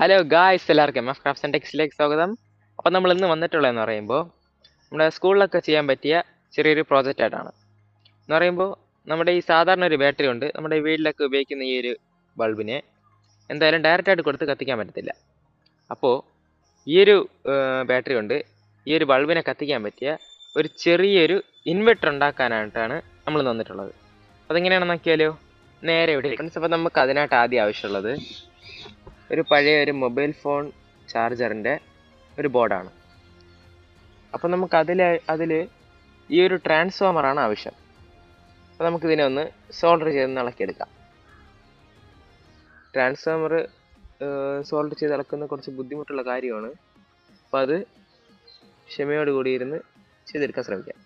Hello guys, എല്ലാവർക്കും F crafts and ടെക്സിലേക്ക് സ്വാഗതം. അപ്പം നമ്മൾ ഇന്ന് വന്നിട്ടുള്ളതെന്ന് പറയുമ്പോൾ നമ്മുടെ സ്കൂളിലൊക്കെ ചെയ്യാൻ പറ്റിയ ചെറിയൊരു പ്രോജക്റ്റ് ആയിട്ടാണ്. എന്ന് പറയുമ്പോൾ നമ്മുടെ ഈ സാധാരണ ഒരു ബാറ്ററി ഉണ്ട്, നമ്മുടെ വീട്ടിലൊക്കെ ഉപയോഗിക്കുന്ന ഈ ഒരു ബൾബിനെ എന്തായാലും ഡയറക്റ്റായിട്ട് കൊടുത്ത് കത്തിക്കാൻ പറ്റത്തില്ല. അപ്പോൾ ഈ ഒരു ബാറ്ററി കൊണ്ട് ഈ ഒരു ബൾബിനെ കത്തിക്കാൻ പറ്റിയ ഒരു ചെറിയൊരു ഇൻവെർട്ടർ ഉണ്ടാക്കാനായിട്ടാണ് നമ്മൾ വന്നിട്ടുള്ളത്. അതെങ്ങനെയാണെന്ന് നോക്കിയാലോ? നേരെ ഇവിടെ ഫ്രണ്ട്സ്. അപ്പോൾ നമുക്ക് അതിനായിട്ട് ആദ്യം ആവശ്യമുള്ളത് ഒരു പഴയ ഒരു മൊബൈൽ ഫോൺ ചാർജറിൻ്റെ ഒരു ബോർഡാണ്. അപ്പോൾ നമുക്ക് അതിൽ ഈ ഒരു ട്രാൻസ്ഫോമറാണ് ആവശ്യം. അപ്പോൾ നമുക്കിതിനെ ഒന്ന് സോൾഡർ ചെയ്ത് ഇളക്കിയെടുക്കാം. ട്രാൻസ്ഫോമർ സോൾഡർ ചെയ്ത് ഇളക്കുന്ന കുറച്ച് ബുദ്ധിമുട്ടുള്ള കാര്യമാണ്. അപ്പോൾ അത് ക്ഷമയോടുകൂടി ഇരുന്ന് ചെയ്തെടുക്കാൻ ശ്രമിക്കാം.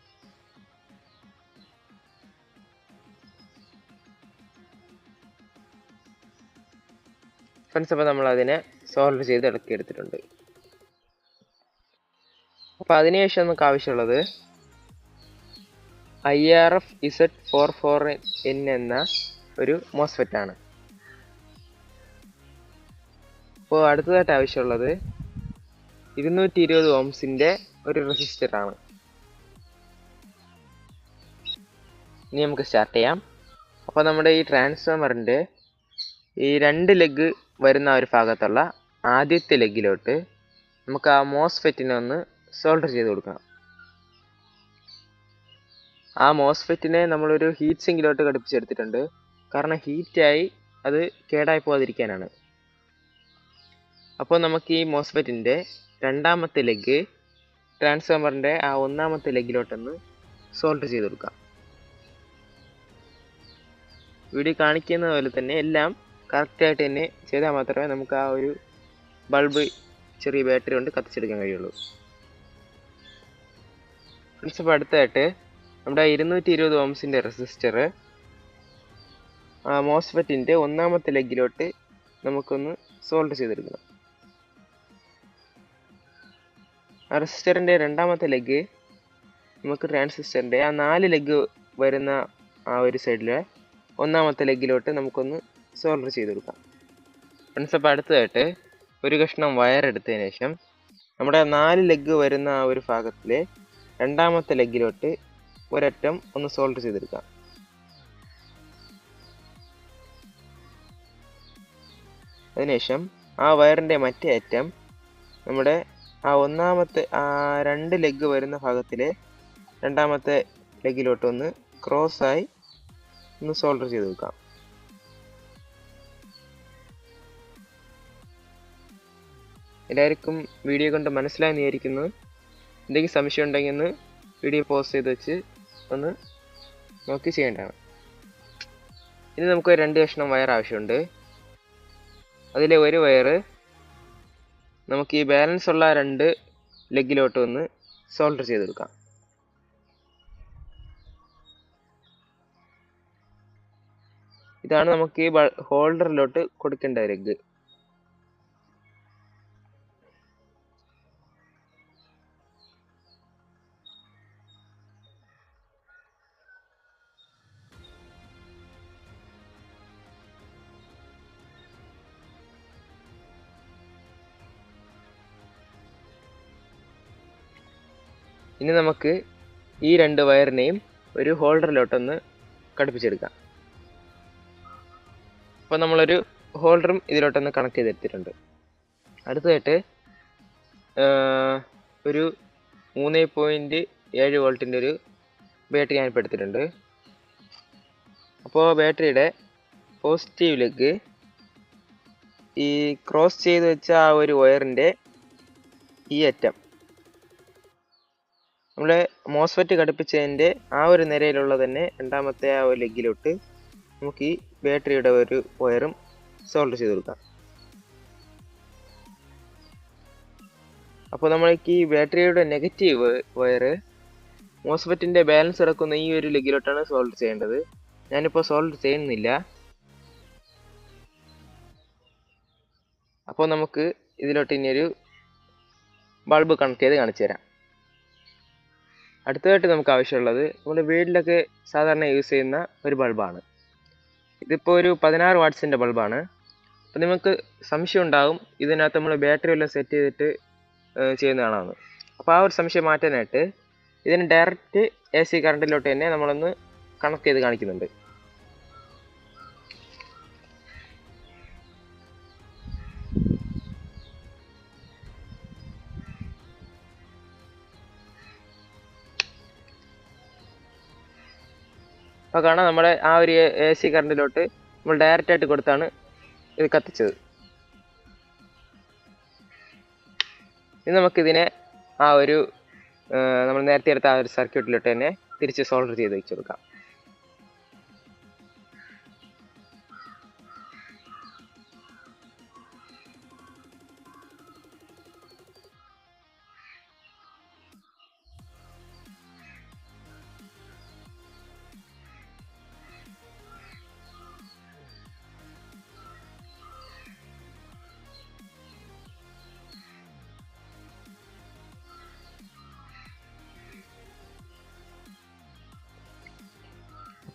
ഫ്രണ്ട്സ്, അപ്പോൾ നമ്മൾ അതിനെ സോൾഡർ ചെയ്ത് ഇളക്കിയെടുത്തിട്ടുണ്ട്. അപ്പോൾ അതിനുശേഷം നമുക്ക് ആവശ്യമുള്ളത് IRF Z44N എന്ന ഒരു മോസ്ഫെറ്റ് ആണ്. അപ്പോൾ അടുത്തതായിട്ട് ആവശ്യമുള്ളത് 220 ഓംസിൻ്റെ ഒരു റെസിസ്റ്ററാണ്. ഇനി നമുക്ക് സ്റ്റാർട്ട് ചെയ്യാം. അപ്പോൾ നമ്മുടെ ഈ ട്രാൻസ്ഫോമറിൻ്റെ ഈ 2 ലെഗ് വരുന്ന ഒരു ഭാഗത്തുള്ള ആദ്യത്തെ ലെഗിലോട്ട് നമുക്ക് ആ മോസ്ഫെറ്റിനെ ഒന്ന് സോൾഡർ ചെയ്ത് കൊടുക്കണം. ആ മോസ്ഫെറ്റിനെ നമ്മളൊരു ഹീറ്റ് സിങ്കിലോട്ട് ഘടിപ്പിച്ചെടുത്തിട്ടുണ്ട്. കാരണം ഹീറ്റായി അത് കേടായി പോകാതിരിക്കാനാണ്. അപ്പോൾ നമുക്ക് ഈ മോസ്ഫെറ്റിൻ്റെ രണ്ടാമത്തെ ലെഗ് ട്രാൻസ്ഫോമറിൻ്റെ ആ ഒന്നാമത്തെ ലെഗിലോട്ടൊന്ന് സോൾഡർ ചെയ്ത് കൊടുക്കാം. വീഡിയോ കാണിക്കുന്ന പോലെ തന്നെ എല്ലാം കറക്റ്റായിട്ട് തന്നെ ചെയ്താൽ മാത്രമേ നമുക്ക് ആ ഒരു ബൾബ് ചെറിയ ബാറ്ററി കൊണ്ട് കത്തിച്ചെടുക്കാൻ കഴിയുള്ളൂ. ഫ്രണ്ട്സ്, അപ്പോൾ അടുത്തായിട്ട് നമ്മുടെ 220 ഓംസിൻ്റെ റെസിസ്റ്റർ ആ മോസ്ഫെറ്റിൻ്റെ ഒന്നാമത്തെ ലെഗിലോട്ട് നമുക്കൊന്ന് സോൾഡർ ചെയ്തെടുക്കണം. ആ റെസിസ്റ്ററിൻ്റെ രണ്ടാമത്തെ ലെഗ് നമുക്ക് ട്രാൻസിസ്റ്ററിൻ്റെ ആ 4 ലെഗ് വരുന്ന ആ ഒരു സൈഡിലെ ഒന്നാമത്തെ ലെഗിലോട്ട് നമുക്കൊന്ന് സോൾഡർ ചെയ്തെടുക്കാം. ഫ്രണ്ട്സ്, അപ്പോൾ അടുത്തതായിട്ട് ഒരു കഷ്ണം വയർ എടുത്തതിന് ശേഷം നമ്മുടെ 4 ലെഗ് വരുന്ന ആ ഒരു ഭാഗത്തിലെ രണ്ടാമത്തെ ലെഗിലോട്ട് ഒരറ്റം ഒന്ന് സോൾഡർ ചെയ്തെടുക്കാം. അതിനുശേഷം ആ വയറിൻ്റെ മറ്റേ അറ്റം നമ്മുടെ ആ ഒന്നാമത്തെ ആ 2 ലെഗ് വരുന്ന ഭാഗത്തിലെ രണ്ടാമത്തെ ലെഗിലോട്ട് ഒന്ന് ക്രോസായി ഒന്ന് സോൾഡർ ചെയ്ത് വെക്കാം. എല്ലാവർക്കും വീഡിയോ കൊണ്ട് മനസ്സിലായെന്ന് വിചാരിക്കുന്നു. എന്തെങ്കിലും സംശയം ഉണ്ടെങ്കിൽ ഒന്ന് വീഡിയോ പോസ്റ്റ് ചെയ്ത് വെച്ച് ഒന്ന് നോക്കി ചെയ്യേണ്ടതാണ്. ഇനി നമുക്ക് 2 കഷ്ണം വയർ ആവശ്യമുണ്ട്. അതിലെ ഒരു വയർ നമുക്ക് ഈ ബാലൻസ് ഉള്ള 2 ലെഗിലോട്ട് ഒന്ന് സോൾഡർ ചെയ്തെടുക്കാം. ഇതാണ് നമുക്ക് ഈ ഹോൾഡറിലോട്ട് കൊടുക്കേണ്ട ലെഗ്. ഇനി നമുക്ക് ഈ 2 വയറിനെയും ഒരു ഹോൾഡറിലോട്ടൊന്ന് ഘടിപ്പിച്ചെടുക്കാം. അപ്പോൾ നമ്മളൊരു ഹോൾഡറും ഇതിലോട്ടൊന്ന് കണക്ട് ചെയ്തെടുത്തിട്ടുണ്ട്. അടുത്തതായിട്ട് ഒരു 3.7 വോൾട്ടിൻ്റെ ഒരു ബാറ്ററി ഞാനിപ്പോൾ എടുത്തിട്ടുണ്ട്. അപ്പോൾ ബാറ്ററിയുടെ പോസിറ്റീവ് ലെഗ് ഈ ക്രോസ് ചെയ്ത് വെച്ച ആ ഒരു വയറിൻ്റെ ഈ അറ്റം നമ്മുടെ മോസ്ഫെറ്റ് ഘടിപ്പിച്ചതിൻ്റെ ആ ഒരു നിരയിലുള്ള തന്നെ രണ്ടാമത്തെ ആ ഒരു ലെഗിലോട്ട് നമുക്ക് ഈ ബാറ്ററിയുടെ ഒരു വയറും സോൾഡർ ചെയ്ത് കൊടുക്കാം. അപ്പോൾ നമ്മൾക്ക് ഈ ബാറ്ററിയുടെ നെഗറ്റീവ് വയർ മോസ്ഫെറ്റിൻ്റെ ബാലൻസ് കിടക്കുന്ന ഈ ഒരു ലെഗിലോട്ടാണ് സോൾഡർ ചെയ്യേണ്ടത്. ഞാനിപ്പോൾ സോൾഡർ ചെയ്യുന്നില്ല. അപ്പോൾ നമുക്ക് ഇതിലോട്ട് ഇനിയൊരു ബൾബ് കണക്ട് ചെയ്ത് കാണിച്ചു തരാം. അടുത്തതായിട്ട് നമുക്ക് ആവശ്യമുള്ളത് നമ്മുടെ വീട്ടിലൊക്കെ സാധാരണ യൂസ് ചെയ്യുന്ന ഒരു ബൾബാണ്. ഇതിപ്പോൾ ഒരു 16 വാട്ട്സിൻ്റെ ബൾബാണ്. അപ്പം നിങ്ങൾക്ക് സംശയം ഉണ്ടാകും ഇതിനകത്ത് നമ്മൾ ബാറ്ററി എല്ലാം സെറ്റ് ചെയ്തിട്ട് ചെയ്യുന്നതാണെന്ന്. അപ്പോൾ ആ ഒരു സംശയം മാറ്റാനായിട്ട് ഇതിന് ഡയറക്റ്റ് AC കറണ്ടിലോട്ട് തന്നെ നമ്മളൊന്ന് കണക്ട് ചെയ്ത് കാണിക്കുന്നുണ്ട്. അപ്പോൾ കാണാം നമ്മുടെ ആ ഒരു AC കറണ്ടിലോട്ട് നമ്മൾ ഡയറക്റ്റ് ആയിട്ട് കൊടുത്താണ് ഇത് കത്തിച്ചത്. ഇനി നമുക്കിതിനെ ആ ഒരു നമ്മൾ നേരത്തെ എടുത്ത ആ ഒരു സർക്യൂട്ടിലോട്ട് തന്നെ തിരിച്ച് സോൾഡർ ചെയ്ത് വെച്ച് കൊടുക്കാം.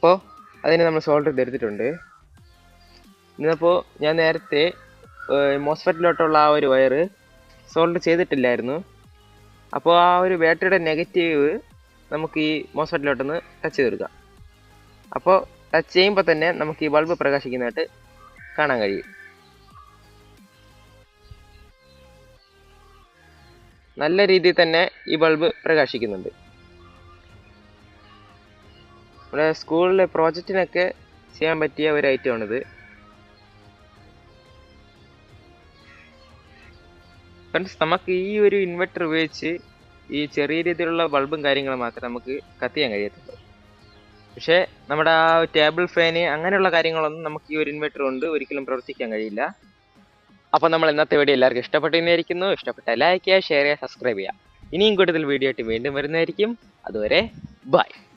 അപ്പോൾ അതിനെ നമ്മൾ സോൾഡർ ചെയ്തെടുത്തിട്ടുണ്ട്. ഇന്നിപ്പോൾ ഞാൻ നേരത്തെ മോസ്ഫെറ്റിലോട്ടുള്ള ആ ഒരു വയറ് സോൾഡർ ചെയ്തിട്ടില്ലായിരുന്നു. അപ്പോൾ ആ ഒരു ബാറ്ററിയുടെ നെഗറ്റീവ് നമുക്ക് ഈ മോസ്ഫെറ്റിലോട്ടൊന്ന് ടച്ച് ചെയ്ത് കൊടുക്കാം. അപ്പോൾ ടച്ച് ചെയ്യുമ്പോൾ തന്നെ നമുക്ക് ഈ ബൾബ് പ്രകാശിക്കുന്നതായിട്ട് കാണാൻ കഴിയും. നല്ല രീതിയിൽ തന്നെ ഈ ബൾബ് പ്രകാശിക്കുന്നുണ്ട്. നമ്മുടെ സ്കൂളിലെ പ്രോജക്റ്റിനൊക്കെ ചെയ്യാൻ പറ്റിയ ഒരു ഐറ്റമാണിത്. ഫ്രണ്ട്സ്, നമുക്ക് ഈ ഒരു ഇൻവെർട്ടർ ഉപയോഗിച്ച് ഈ ചെറിയ രീതിയിലുള്ള ബൾബും കാര്യങ്ങളും മാത്രമേ നമുക്ക് കത്തിയാൻ കഴിയത്തുള്ളൂ. പക്ഷേ നമ്മുടെ ആ ടേബിൾ ഫാന് അങ്ങനെയുള്ള കാര്യങ്ങളൊന്നും നമുക്ക് ഈ ഒരു ഇൻവെർട്ടർ കൊണ്ട് ഒരിക്കലും പ്രവർത്തിക്കാൻ കഴിയില്ല. അപ്പോൾ നമ്മൾ ഇന്നത്തെ വീഡിയോ എല്ലാവർക്കും ഇഷ്ടപ്പെട്ടെന്നിരിക്കുന്നു. ഇഷ്ടപ്പെട്ട ലൈക്ക് ചെയ്യുക, ഷെയർ ചെയ്യുക, സബ്സ്ക്രൈബ് ചെയ്യുക. ഇനിയും കൂടുതൽ വീഡിയോ ആയിട്ട് വീണ്ടും വരുന്നതായിരിക്കും. അതുവരെ ബൈ.